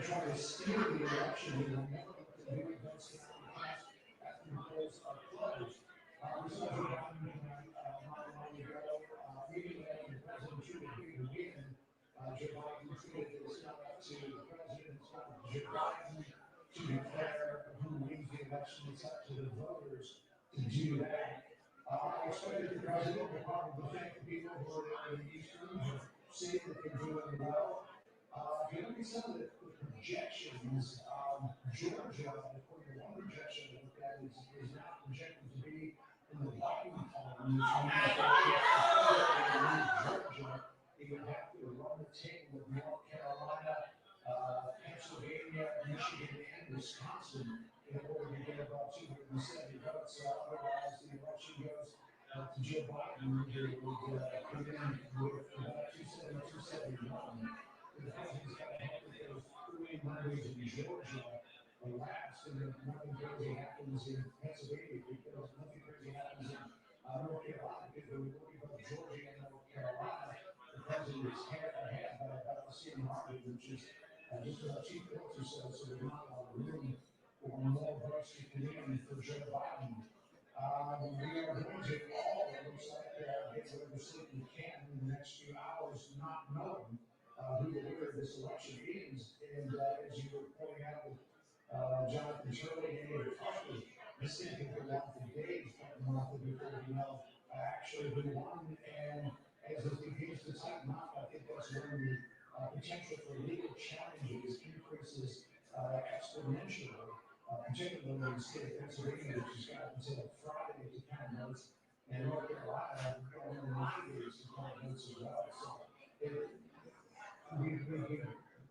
to try to steal the election, we will never let them do it. Votes cannot be cast after the polls are closed. We saw Joe Biden not long ago, even though the president truly agreed to win. Joe Biden tweeted that it's not up to the president, it's not up to Joe Biden to declare who wins the election. It's up to the voters to do that. I expect that the president will probably thank the people who are in the East region, see that they're doing well. If you look at some of the projections, Georgia, according to one projection I looked at, is now projected to be in the Biden column, which means that Georgia, you would have to run the table with North Carolina, Pennsylvania, Michigan, and Wisconsin in order to get about 270 votes. Otherwise, the election goes to Joe Biden, who would come in with about 270, 271. The president's got to have those early numbers in Georgia last, and then nothing crazy happens in Pennsylvania because nothing crazy happens in North Carolina because they were looking for Georgia and North Carolina. The president is head ahead by about the same margin, which is just about 2 votes or so, so there's not a lot of room for more votes to come in for Joe Biden. We are going to all, it looks like, get whatever sleep we can in the next few hours, not knowing who the winner of this election is. And as you were pointing out with Jonathan Shirley and David Foster, this thing can go on for days, before we know actually who won. And as it begins to tighten up, I think that's when the potential for legal challenges increases exponentially, particularly in the state of Pennsylvania, which has got until Friday to count votes, and North Carolina going in the 9 days to count votes as well. So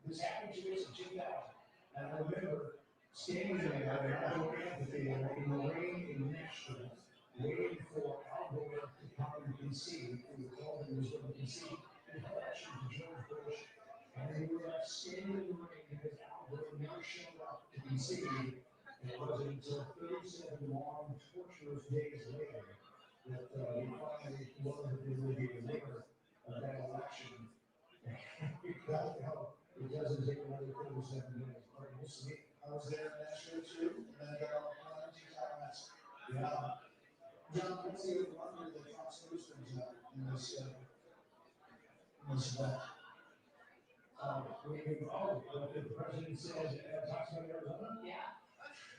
this happened to us in 2000, and I remember standing there in our amphitheater in the rain in Nashville, waiting for Al Gore to come and concede, who told him he was going to concede in election to George Bush, and we were standing in the rain because Al Gore never showed up to concede. It wasn't until 37 long, torturous days later that we finally learned that they would be the winner of that election. It doesn't take another 37 minutes. We'll see. I was there in Nashville too, and then I got all the two comments. Yeah. John, what's the over-under that Fox News brings up in this event? What the president says, talks about Arizona? Yeah.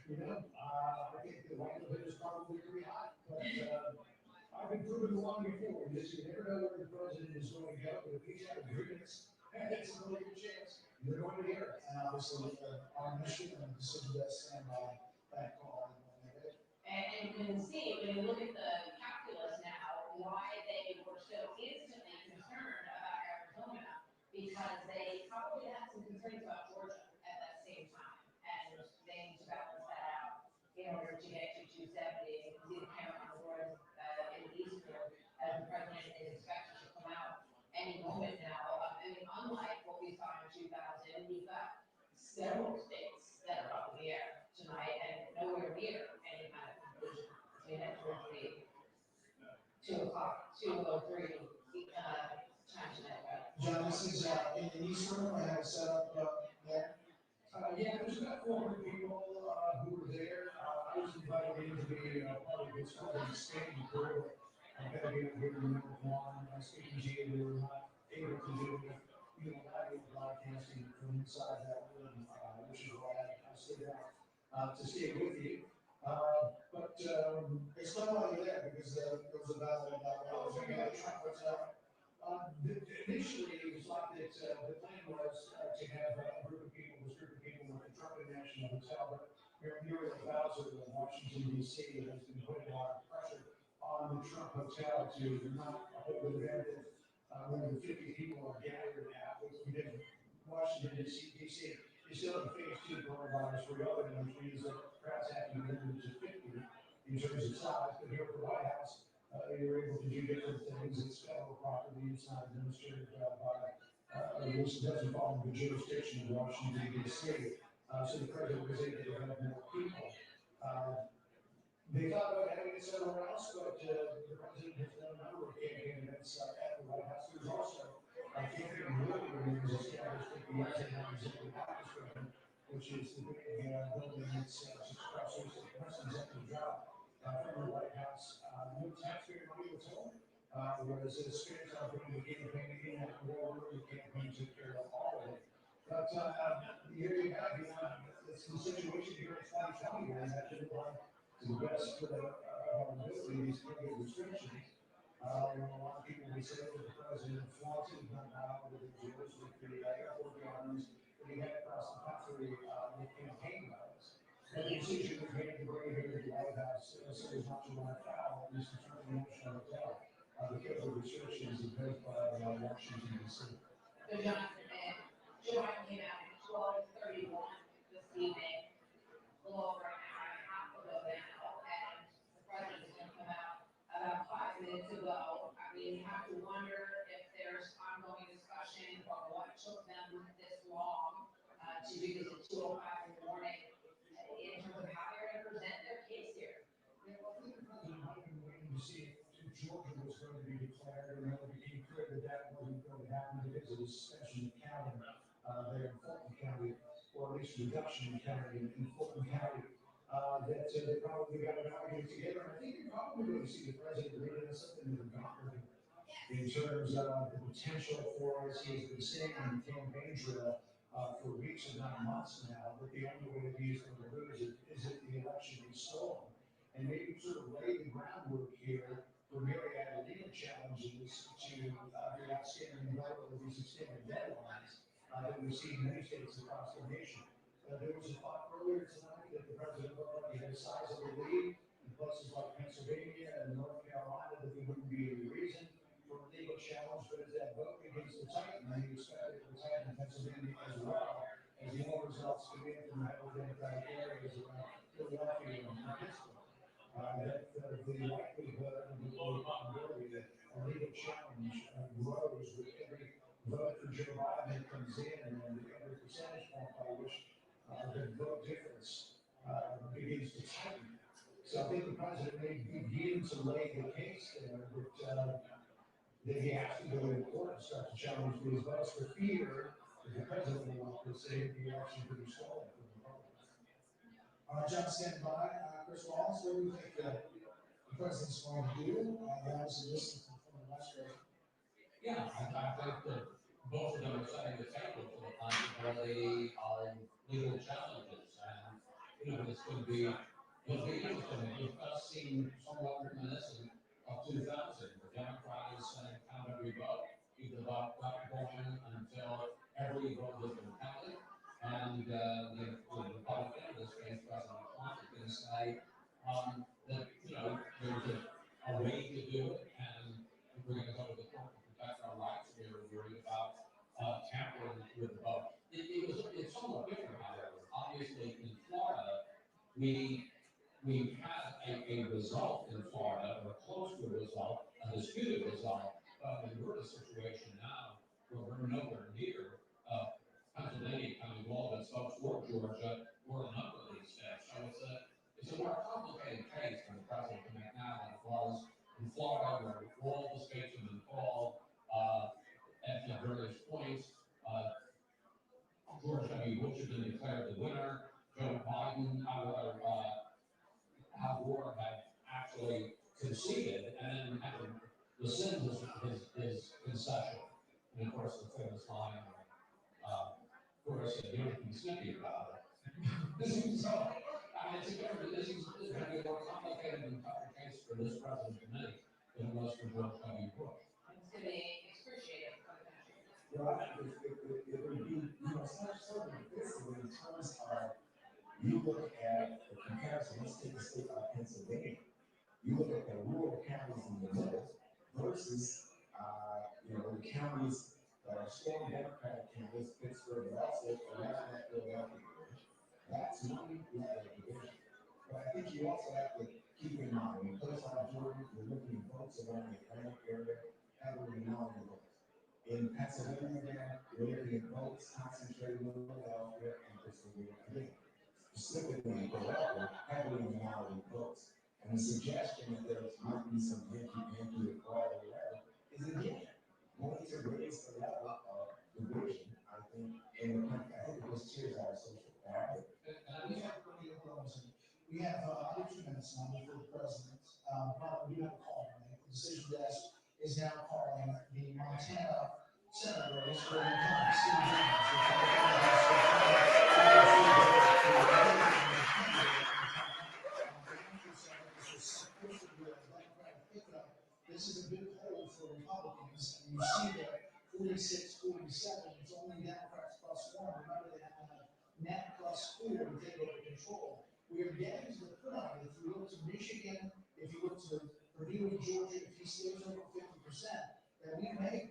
You know, I think the likelihood is probably pretty high, but I've been proven wrong before. You never know where the president is going to go, but if he's got agreements, it's a really good chance you're going to hear it. And obviously, our mission and decision does stand by that call. And you can see, when you look at the calculus now, why they were so instantly concerned about Arizona, because they probably had some concerns about Georgia at that same time, and they need to balance that out in order to get to 270. And you can see the camera on the board in the East here, as the president is expected to come out any moment now. I mean, unlike what we saw in 2000, we've got several states that are up in the air tonight and nowhere near any kind of conclusion. We had towards the 2 o'clock, 2:03 time tonight, right? John, this is in the East Room. I have it set up there. Yeah, there's about 400 people who were there. I was invited in to be part of what's called a standing crew. I've got to be here to number one. Speaking to you, we were not able to do live broadcasting from inside that room, which is why I stayed out to stay with you. But explain why you're there, because there was a battle about Trump Hotel. Initially, it was like that. The plan was to have a group of people with the Trump National Hotel, but Muriel Bowser of Washington, D.C. has been putting a lot of pressure on the Trump Hotel to not hold an event that more than 50 people are gathered at, which we did in Washington, D.C. is still in phase 2 coronavirus reopening, which means that crowds have to be limited to 50 in terms of size. But here at the White House, they were able to do different things. It's federal property. It's not administered by, at least it doesn't fall under the jurisdiction of Washington, D.C. So the president was able to have more people. They thought about having it somewhere else, but the president has done a number of campaign events at the White House. There's also a campaign room that was established at the Executive Orchestra which is the big building that's just across the street. Preston's up to the job from the White House. No taxpayer money was home. Whereas the Spanish are doing the campaign, the war, the campaign took care of all of it. But here you have, it's the situation here in 2020 where you have to live on to the best of our ability, these COVID restrictions. A lot of people would say that the president flaunted not now with the Jews, with the airport guns that he had across the country with campaign rallies. And the decision was made to bring it here to the White House so there's not too much foul, at least in terms of national hotel, because of restrictions imposed by Washington, D.C. So Jonathan, Joe Biden came out at 12:31 this evening, a little over an hour and a half ago now, and the president's going to come out about 5 minutes ago. I mean, you have to wonder if there's ongoing discussion or what took them this long to do this at 2:05 in the morning in terms of how they're going to present their case here. Yeah, well, I think I've been waiting to see if Georgia was going to be declared, and it became clear that that wasn't going to happen because of the suspension of counting there in Fulton County, or at least reduction in counting in Fulton County. That they probably got an argument together. And I think you're probably going to see the president really has something to accomplish in terms of the potential for, as he has been saying in the campaign trail for weeks and not months now, that the only way that he is going to lose is if the election is stolen. And maybe sort of lay the groundwork here for myriad legal challenges to the outstanding vote of these extended deadlines that we see in many states across the nation. There was a thought earlier tonight that the president already had a sizable lead in places like Pennsylvania and North Carolina, that there wouldn't be any reason for a legal challenge, but as that vote begins to tighten, and you expect it to tighten in Pennsylvania as well, as the more results come in from the Democratic areas around Philadelphia and Pittsburgh. That the likelihood and the probability that a legal challenge grows with every vote for Joe Biden that comes in, and every percentage point by which the vote difference begins to tighten. So I think the president may begin to lay the case there that he has to go to court and start to challenge these votes for fear that the president will want to say the election could be stolen from the Republicans. John, stand by. Chris Wallace, what do you think the president's going to do? Obviously, listen from the West. Yeah, I think that both of them are setting the table for the possibility of legal challenges. And, it's going to be interesting. We've seen somewhat reminiscent of 2000. The Democrats count every vote, keep the vote going until every vote has been counted. And the Republican, in this case, President Trump, is going to say that, there's a way to do it, and we're going to go to the court to protect our rights. We're worried about tampering with the vote. It's somewhat different, however. Obviously, in Florida, we had a result in Florida, or close to a result, a disputed result, but we're in a situation now where we're nowhere near Pennsylvania County Walden, folks, or Georgia, or a number of these states. So it's a more complicated case for the president to make now than it was in Florida, where all the states have been called at various points. George W. Bush had been declared the winner. Joe Biden, Al Gore had actually conceded and then had to rescind his concession. And of course, the famous line, you don't be snippy about it. So, I mean, this is going to be a more complicated and tougher case for this president to make than it was for George W. Bush. It's going to be excruciating for the country. Well, I think it would be, sort of difficult in terms of, you look at the comparison, let's take a state like Pennsylvania. You look at the rural counties in the middle versus, the counties that are strong Democratic counties, Pittsburgh, but also around that Philadelphia area. That's one level of division. But I think you also have to keep in mind, when places like Georgia, you're looking at votes around the Atlantic area, heavily minority votes. In Pennsylvania, you're looking at votes concentrated in Philadelphia and Pennsylvania. Specifically in Philadelphia, heavily minority votes. And the suggestion that there might be some hanky-panky or whatever is again going to raise the level of division, I think, in the country. I think it just tears our social fabric. We have under 2 minutes now before the president. But we do have a call to make. The decision desk is now calling the Montana Senate race where the incumbent Steve this is a big hole for Republicans, and you see that 46-47, it's only Democrats plus 1. Remember, they have a net plus 4 to take over control. We are getting to the point, if you look to Michigan, if you look to Purdue and Georgia, if he stays over 50%, that we may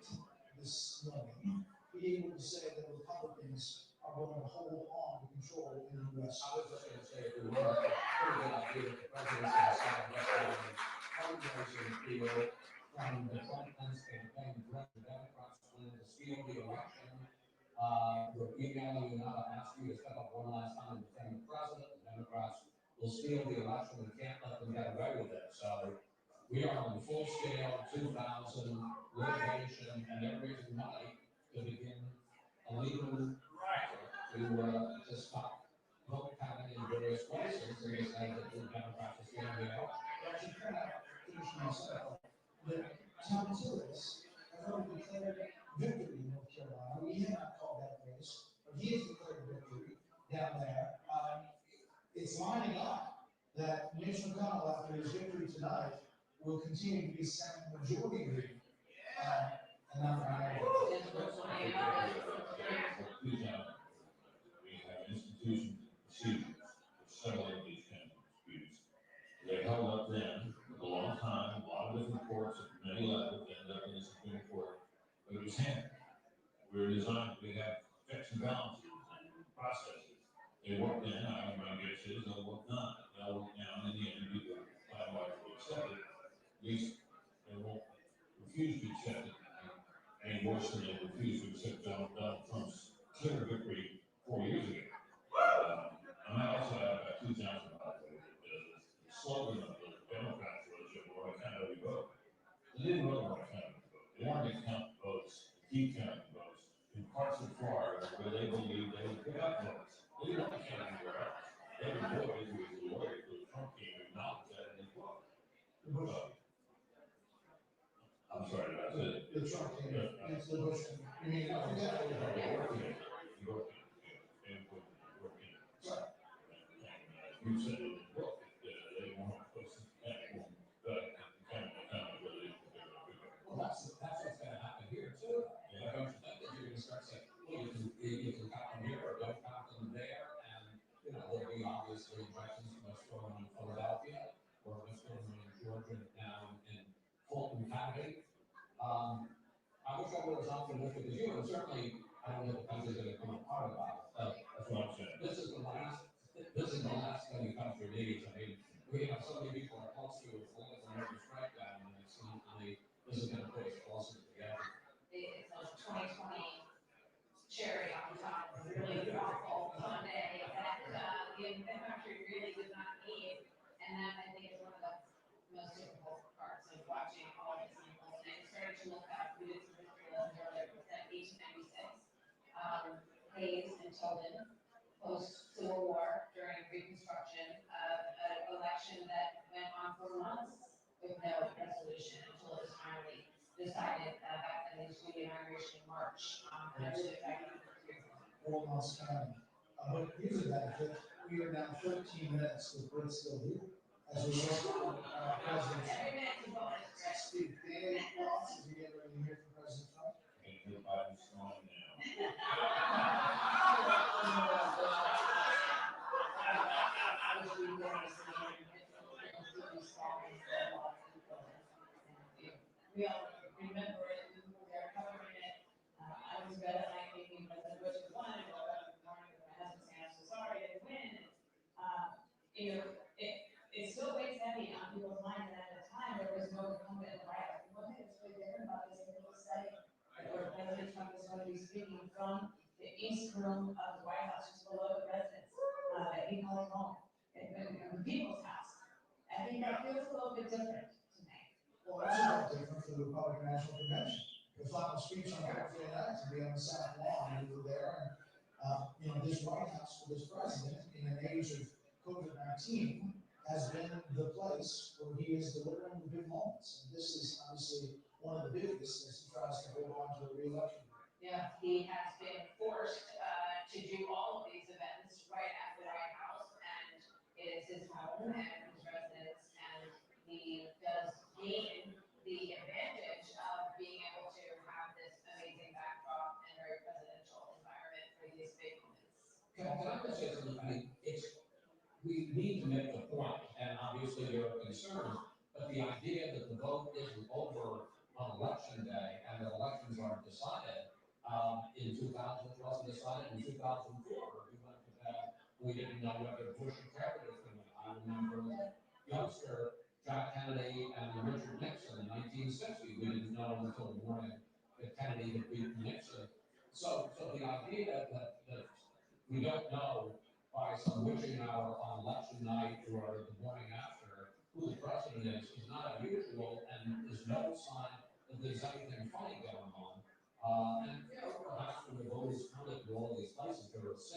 this morning be able to say that Republicans are going to hold on to control in the U.S. I was just going to say, if we want a pretty good idea that the president's going to decide what fundraising field from the Trump campaign, direct the Democrats plan to steal the election. We're emailing you now to ask you to step up one last time and defend the president. The Democrats will steal the election. We can't let them get away with it. So we are on full scale 2000 litigation, and they're raising money to begin a legal effort to stop vote counting in various places. And they say that the Democrats are stealing the election. Actually, kind of finish myself. That Tom Tillis has already declared victory in North Carolina. We have not called that race, but he has declared victory down there. It's lining up that Mitch McConnell, after his victory tonight, will continue to be Senate Majority Leader. And not minority. We have institutions and procedures for settling these kinds of disputes. They held up then a long time, a lot of different courts at many levels, ended up in the Supreme Court, but it was handled. We're designed, we have checks and balances and processes. They work in, my guess is they'll work on it. They'll work down in the end, people find ways to accept it. At least they won't refuse to accept it. And worse than they refuse to accept Donald Trump's clear victory 4 years ago. And I also have about 2,000 by the way. The slogan of the Democrats was "What kind of vote?" They didn't vote on what kind of vote. They wanted to count votes, keep counting votes in parts of Florida where they believed they would pick up votes. They didn't want to count anywhere else. Every lawyer who was a lawyer for the Trump team acknowledged that in his book. I'm sorry, that's it. The Trump team, it's the Bush team. I mean, I forget what They you said in the book that they want to put some platform, but kind of really. Well, that's what's going to happen here too. Yeah. Don't you think that you're going to start saying, well, you can count them here or don't count them there, and there'll be obviously injections from what's going on in Philadelphia or what's going on in Georgia down in Fulton County. I wish I would have something with it, because certainly I don't know if the country's going to come apart about it. That's what I'm saying. This is the last thing the country needs. I mean, we have so many people are close to a political nervous breakdown, and it's not really, this is going to put us closer together. It's a 2020 cherry on top of a really awful Monday that the country really did not need. And that, I think, is one of the most difficult parts of watching all this unfold. And I started to look up, we did some history lessons earlier, it was at 1896. Hayes and Tilden, post-Civil War, during Reconstruction, an election that went on for months with no resolution until it was finally decided back in the inauguration March. And I really affected it. 4 months time. But here's a benefit. We are now 13 minutes with Brett still here. As we look for President Trump. Every minute is a bonus. Steve, any thoughts as we get ready to hear from President Trump? Biden's slowing down. We all remember it, we were covering it. I was bed at night thinking President Bush was won, and I woke up in the morning with my husband saying, I'm so sorry I didn't win. It still weighs heavy on people's minds, and at the time, there was no incumbent in the White House. One thing that's really different about this is the setting where President Trump is going to be speaking from the East Room of the White House, just below the residence that he calls home, in the people's house. I think that feels a little bit different to me. Well, that's a lot different for the Republican National Convention. The final speech on Thursday night to be on the South Lawn, we were there, and this White House for this president, in an age of COVID-19 has been the place where he is delivering the big moments. And this is obviously one of the biggest as he tries to hold on to the re-election. Yeah, he has been forced to do all of these events right at the White House, and it is his home and his residence, and he does gain the advantage of being able to have this amazing backdrop and very presidential environment for these big moments. Can I just say something? I mean, we need to make the point, and obviously there are concerns, but the idea that the vote isn't over on election day and that elections aren't decided in 2000, it wasn't decided in 2004. We didn't know whether Bush or Carter was going to win. I remember youngster John Kennedy and Richard Nixon in 1960. We didn't know until the morning that Kennedy had beaten Nixon. So the idea that we don't know by some witching hour on election night or the morning after who the president is not unusual and is no sign that there's anything funny going on. And perhaps when the vote is counted in all these places, there are 6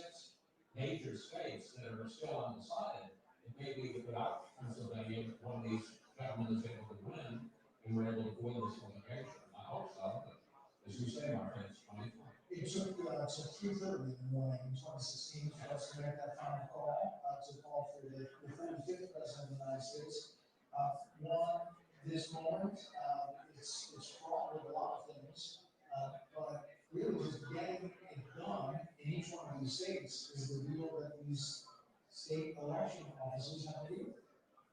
major states that are still undecided. It may be that without Pennsylvania, one of these gentlemen is able to win, and we're able to avoid this litigation. I hope so, but as you say, Martin, it's 2020. It took 3:30 in the morning in 2016 for us to make that final call, to call for the 45th president of the United States. This moment, it's fraught with a lot of things, but really just getting it done in each one of these states is the deal that these state election officers have to do.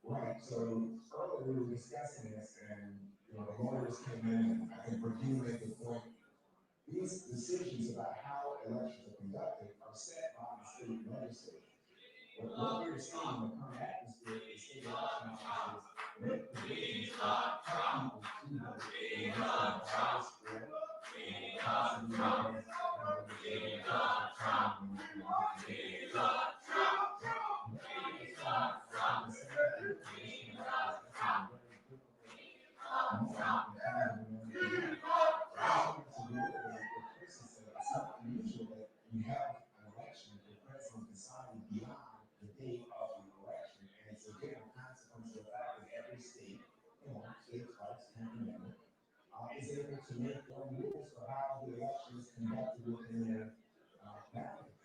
Right, so earlier we were discussing this, and the lawyers came in, and I think Virginia made the point. These decisions about how elections are conducted are set by the state legislature. What we're seeing in the current atmosphere is state election officers make provisions that help people to vote in election bias or possibly it's not unusual that you have an election, the president deciding beyond the date of the election, and it's a different consequence of the fact that every state, states' rights and amendment, is able to make their own rules for how the election is conducted within their boundaries.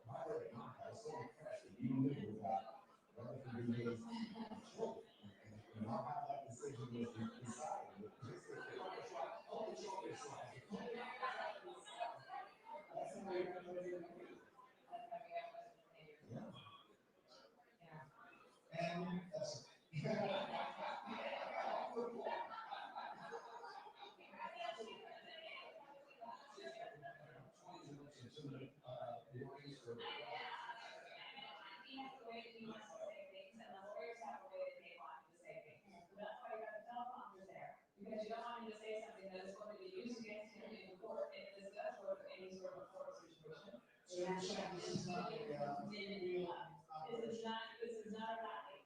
By the way, I was so impressed that you knew about relatively days children and how that decision was decided. And that's Because you don't want him to say something that is going to be used against him in court if this does go to any sort of court situation. so you're saying this is not a real This is not a rally.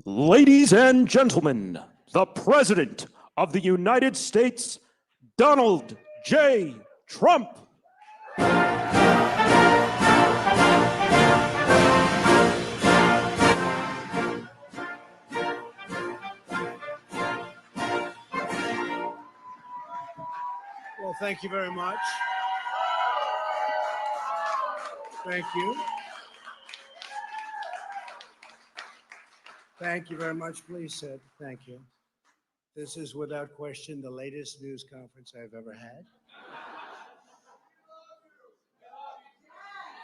Ladies and gentlemen, the President of the United States, Donald J. Trump. Well, thank you very much. Thank you. Thank you very much. Please sit. Thank you. This is without question the latest news conference I've ever had.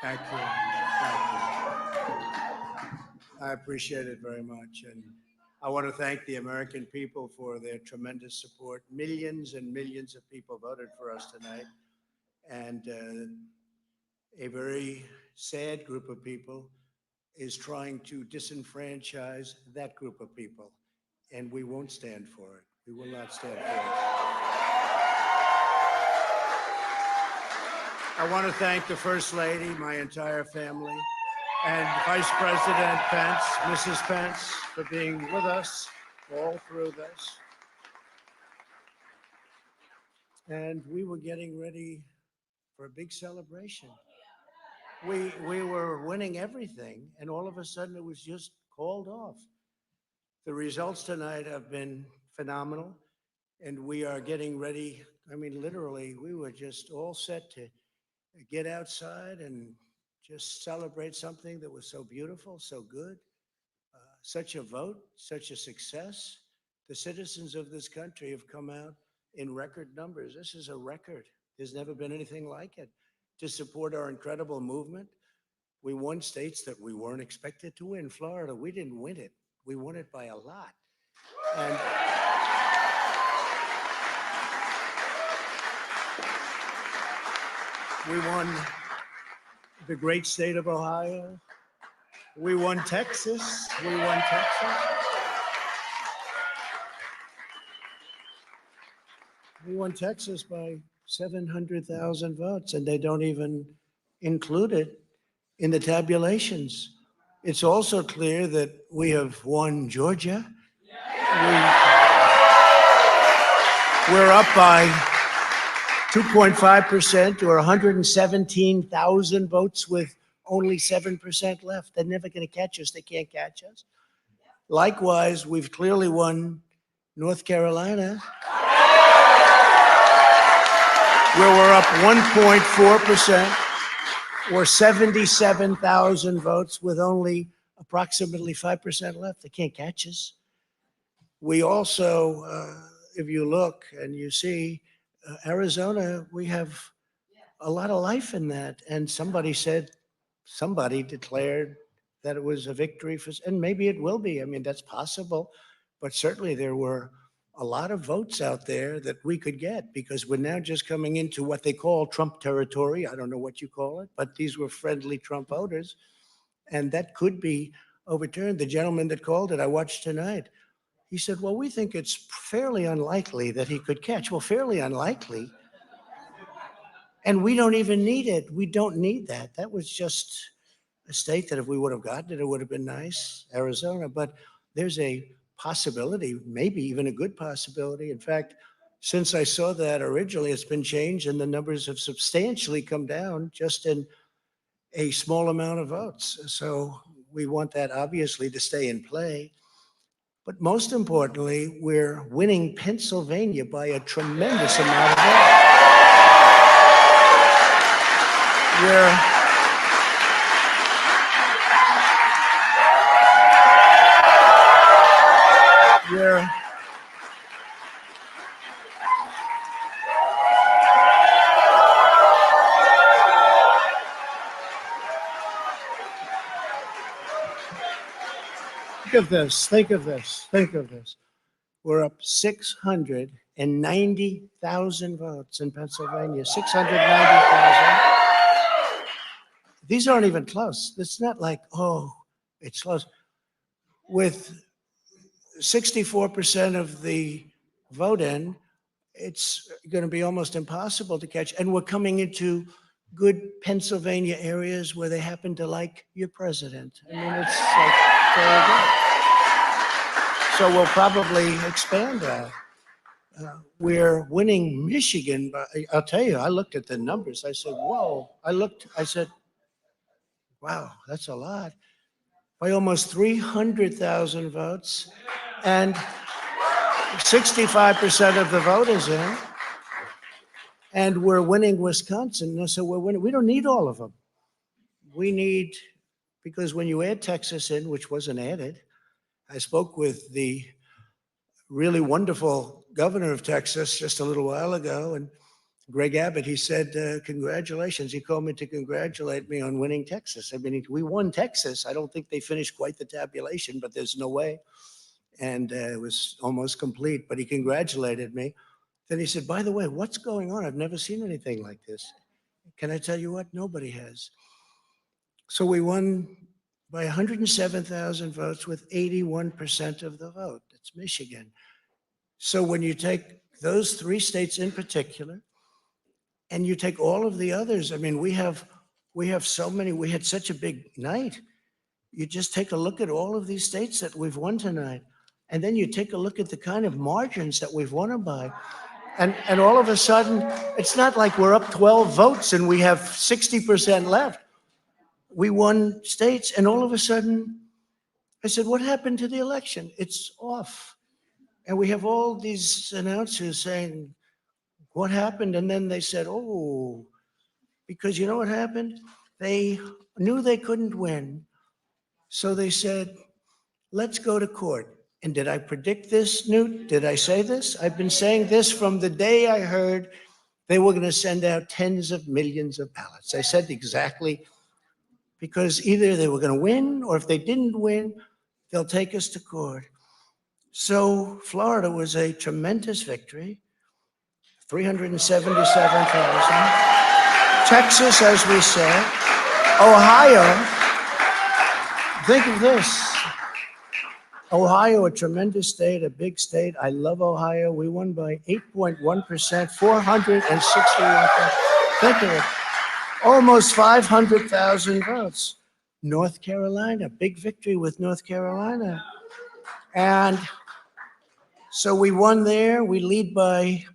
Thank you. Thank you. I appreciate it very much. And I want to thank the American people for their tremendous support. Millions and millions of people voted for us tonight. And a very sad group of people is trying to disenfranchise that group of people. And we won't stand for it. We will not stand for it. I want to thank the First Lady, my entire family, and Vice President Pence, Mrs. Pence, for being with us all through this. And we were getting ready for a big celebration. We were winning everything, and all of a sudden it was just called off. The results tonight have been phenomenal, and we are getting ready. I mean, literally, we were just all set to get outside and just celebrate something that was so beautiful, so good, such a vote, such a success. The citizens of this country have come out in record numbers. This is a record. There's never been anything like it. To support our incredible movement, we won states that we weren't expected to win. Florida, we didn't win it. We won it by a lot. And we won the great state of Ohio. We won Texas. We won Texas. We won Texas by 700,000 votes, and they don't even include it in the tabulations. It's also clear that we have won Georgia. We're up by 2.5% or 117,000 votes with only 7% left. They're never going to catch us. They can't catch us. Likewise, we've clearly won North Carolina, where we're up 1.4% or 77,000 votes with only approximately 5% left. They can't catch us. We also, if you look and you see, Arizona, we have a lot of life in that. And somebody declared that it was a victory for, and maybe it will be. I mean, that's possible. But certainly there were a lot of votes out there that we could get because we're now just coming into what they call Trump territory. I don't know what you call it, but these were friendly Trump voters. And that could be overturned. The gentleman that called it, I watched tonight. He said, well, we think it's fairly unlikely that he could catch. Well, fairly unlikely. And we don't even need it. We don't need that. That was just a state that if we would have gotten it, it would have been nice, Arizona. But there's a possibility, maybe even a good possibility. In fact, since I saw that originally, it's been changed and the numbers have substantially come down just in a small amount of votes. So we want that obviously to stay in play. But most importantly, we're winning Pennsylvania by a tremendous amount of votes. Think of this. We're up 690,000 votes in Pennsylvania, 690,000. These aren't even close. It's not like, oh, it's close. With 64% of the vote in, it's going to be almost impossible to catch. And we're coming into good Pennsylvania areas where they happen to like your president. I mean, it's like very good. So we'll probably expand that. We're winning Michigan, but I'll tell you, I looked at the numbers. I said, whoa. I said, wow, that's a lot. By almost 300,000 votes. And 65% of the vote is in. and we're winning Wisconsin. So we're winning. We don't need all of them. We need, because when you add Texas in, which wasn't added, I spoke with the really wonderful governor of Texas just a little while ago, and Greg Abbott, he said, congratulations. He called me to congratulate me on winning Texas. I mean, we won Texas. I don't think they finished quite the tabulation, but there's no way. And it was almost complete, but he congratulated me. Then he said, by the way, what's going on? I've never seen anything like this. Can I tell you what? Nobody has. So we won by 107,000 votes with 81% of the vote. It's Michigan. So when you take those three states in particular, and you take all of the others, I mean, we have so many, we had such a big night. You just take a look at all of these states that we've won tonight, and then you take a look at the kind of margins that we've won them by. And all of a sudden, it's not like we're up 12 votes and we have 60% left. We won states, and all of a sudden, I said, what happened to the election? It's off. And we have all these announcers saying, what happened? And then they said, oh, because you know what happened? They knew they couldn't win. So they said, let's go to court. And did I predict this, Newt? Did I say this? I've been saying this from the day I heard they were going to send out tens of millions of ballots. I said exactly, because either they were going to win, or if they didn't win, they'll take us to court. So Florida was a tremendous victory, 377,000. Texas, as we said. Ohio, think of this. Ohio, a tremendous state, a big state. I love Ohio. We won by 8.1%, 461. Think of it. Almost 500,000 votes. North Carolina, big victory with North Carolina. And so we won there. We lead by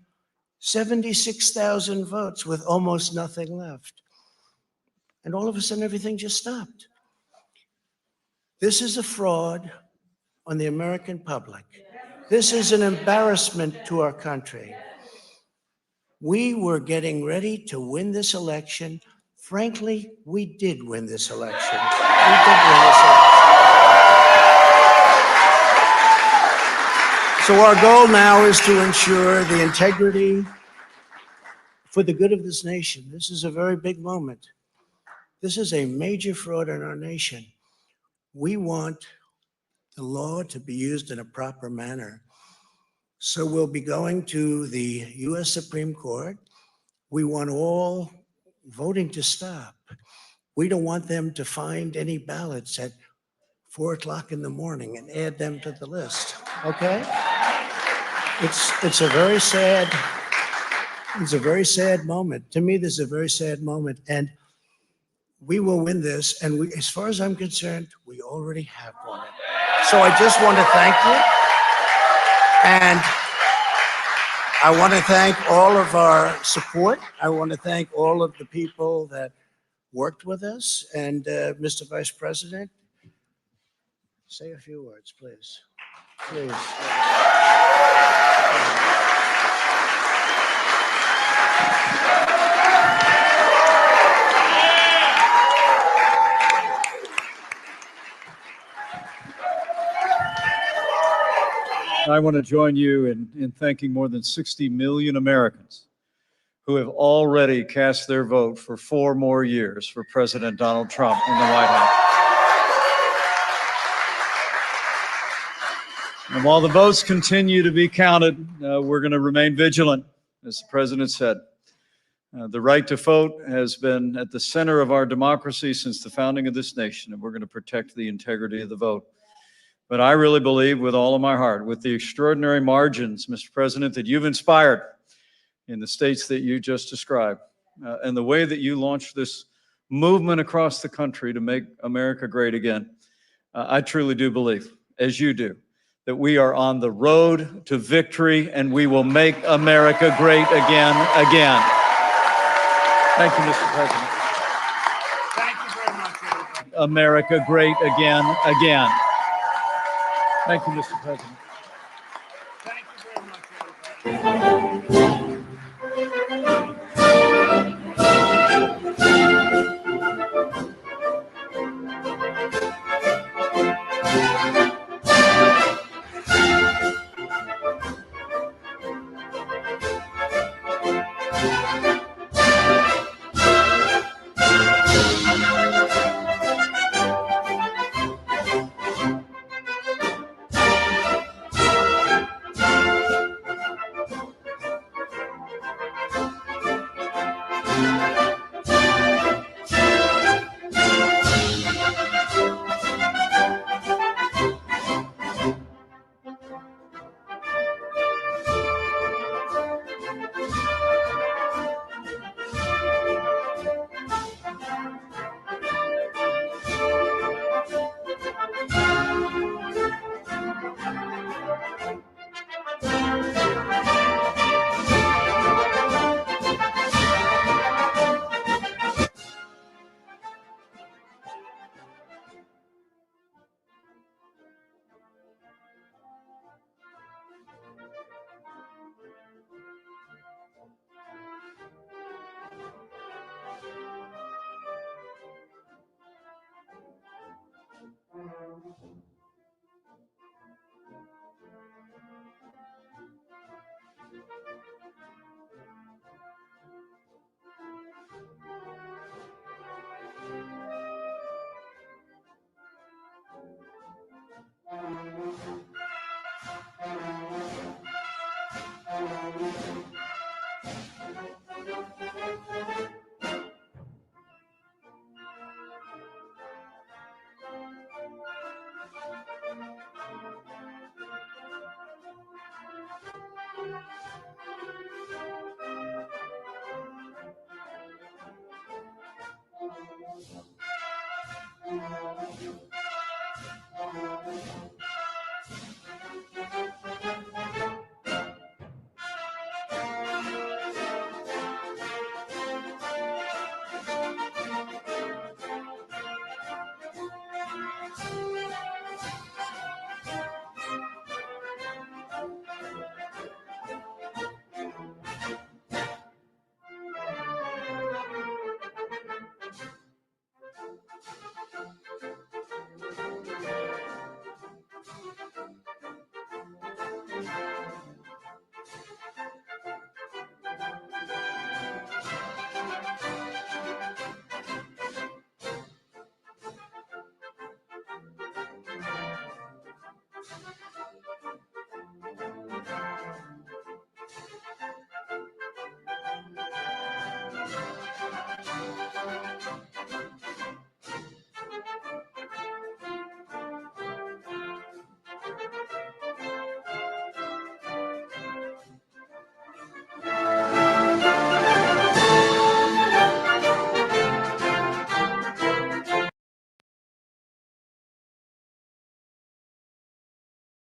76,000 votes with almost nothing left. And all of a sudden, everything just stopped. This is a fraud on the American public. This is an embarrassment to our country. We were getting ready to win this election. Frankly, we did win this election. We did win this election. So our goal now is to ensure the integrity for the good of this nation. This is a very big moment. This is a major fraud in our nation. We want the law to be used in a proper manner. So we'll be going to the U.S. Supreme Court. We want all voting to stop. We don't want them to find any ballots at 4 o'clock in the morning and add them to the list, okay? It's a very sad moment. To me, this is a very sad moment, and we will win this. And we, as far as I'm concerned, we already have won it. So I just want to thank you. And I want to thank all of our support. I want to thank all of the people that worked with us. And Mr. Vice President, say a few words, please. Please. I want to join you in thanking more than 60 million Americans who have already cast their vote for 4 more years for President Donald Trump in the White House. And while the votes continue to be counted, we're going to remain vigilant, as the President said. The right to vote has been at the center of our democracy since the founding of this nation, and we're going to protect the integrity of the vote. But I really believe with all of my heart, with the extraordinary margins, Mr. President, that you've inspired in the states that you just described, and the way that you launched this movement across the country to make America great again, I truly do believe, as you do, that we are on the road to victory and we will make America great again. Thank you, Mr. President. Thank you very much, everybody. America great again. Thank you, Mr. President. Thank you very much, everybody.